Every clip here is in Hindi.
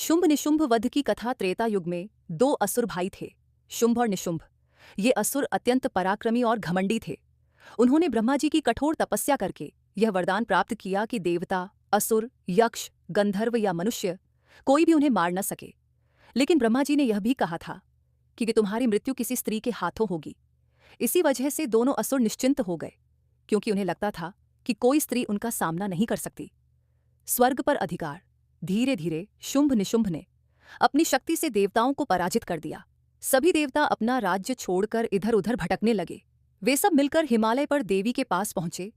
शुंभ निशुंभ वध की कथा त्रेता युग में दो असुर भाई थे, शुंभ और निशुंभ। ये असुर अत्यंत पराक्रमी और घमंडी थे। उन्होंने ब्रह्मा जी की कठोर तपस्या करके यह वरदान प्राप्त किया कि देवता, असुर, यक्ष, गंधर्व या मनुष्य कोई भी उन्हें मार न सके। लेकिन ब्रह्मा जी ने यह भी कहा था कि तुम्हारी मृत्यु किसी स्त्री के हाथों होगी। इसी वजह से दोनों असुर निश्चिंत हो गए, क्योंकि उन्हें लगता था कि कोई स्त्री उनका सामना नहीं कर सकती। स्वर्ग पर अधिकार। धीरे धीरे शुंभ निशुंभ ने अपनी शक्ति से देवताओं को पराजित कर दिया। सभी देवता अपना राज्य छोड़कर इधर उधर भटकने लगे। वे सब मिलकर हिमालय पर देवी के पास पहुंचे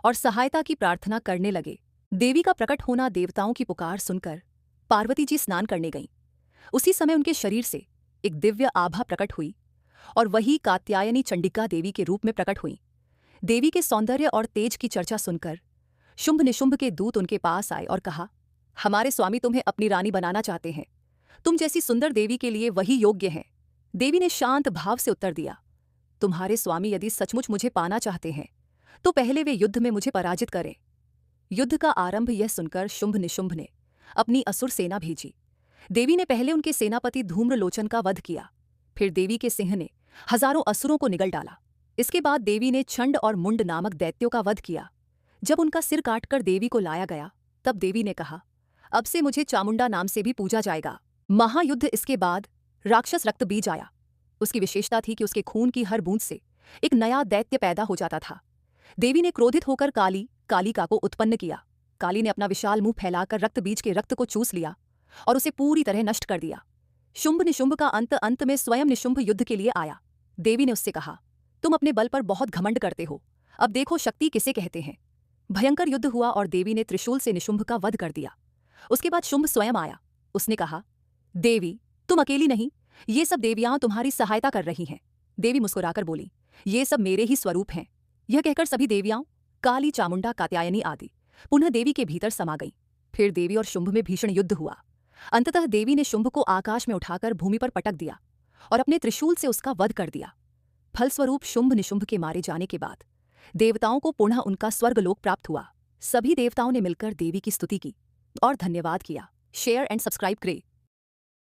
और सहायता की प्रार्थना करने लगे। देवी का प्रकट होना देवताओं की पुकार सुनकर पार्वती जी स्नान करने गईं। उसी समय उनके शरीर से एक दिव्य आभा प्रकट हुई और वही कात्यायनी चंडिका देवी के रूप में प्रकट हुई। देवी के सौंदर्य और तेज की चर्चा सुनकर शुंभ निशुंभ के दूत उनके पास आए और कहा, हमारे स्वामी तुम्हें अपनी रानी बनाना चाहते हैं। तुम जैसी सुंदर देवी के लिए वही योग्य हैं। देवी ने शांत भाव से उत्तर दिया, तुम्हारे स्वामी यदि सचमुच मुझे पाना चाहते हैं तो पहले वे युद्ध में मुझे पराजित करें। युद्ध का आरंभ यह सुनकर शुंभ निशुंभ ने अपनी असुर सेना भेजी। देवी ने पहले उनके सेनापति धूम्रलोचन का वध किया। फिर देवी के सिंह ने हजारों असुरों को निगल डाला। इसके बाद देवी ने छंड और मुंड नामक दैत्यों का वध किया। जब उनका सिर काटकर देवी को लाया गया तब देवी ने कहा, अब से मुझे चामुंडा नाम से भी पूजा जाएगा। महायुद्ध इसके बाद राक्षस रक्त बीज आया। उसकी विशेषता थी कि उसके खून की हर बूंद से एक नया दैत्य पैदा हो जाता था। देवी ने क्रोधित होकर कालिका को उत्पन्न किया। काली ने अपना विशाल मुंह फैलाकर रक्त बीज के रक्त को चूस लिया और उसे पूरी तरह नष्ट कर दिया। शुंभ निशुंभ का अंत में स्वयं निशुंभ युद्ध के लिए आया। देवी ने उससे कहा, तुम अपने बल पर बहुत घमंड करते हो, अब देखो शक्ति किसे कहते हैं। भयंकर युद्ध हुआ और देवी ने त्रिशूल से निशुंभ का वध कर दिया। उसके बाद शुंभ स्वयं आया। उसने कहा, देवी तुम अकेली नहीं, ये सब देवियां तुम्हारी सहायता कर रही हैं। देवी मुस्कुराकर बोली, ये सब मेरे ही स्वरूप हैं। यह कहकर सभी देवियां, काली, चामुंडा, कात्यायनी आदि, पुनः देवी के भीतर समा गईं। फिर देवी और शुंभ में भीषण युद्ध हुआ। अंततः देवी ने शुंभ को आकाश में उठाकर भूमि पर पटक दिया और अपने त्रिशूल से उसका वध कर दिया। फलस्वरूप शुंभ निशुंभ के मारे जाने के बाद देवताओं को पुनः उनका स्वर्गलोक प्राप्त हुआ। सभी देवताओं ने मिलकर देवी की स्तुति की और धन्यवाद किया। शेयर एंड सब्सक्राइब करें।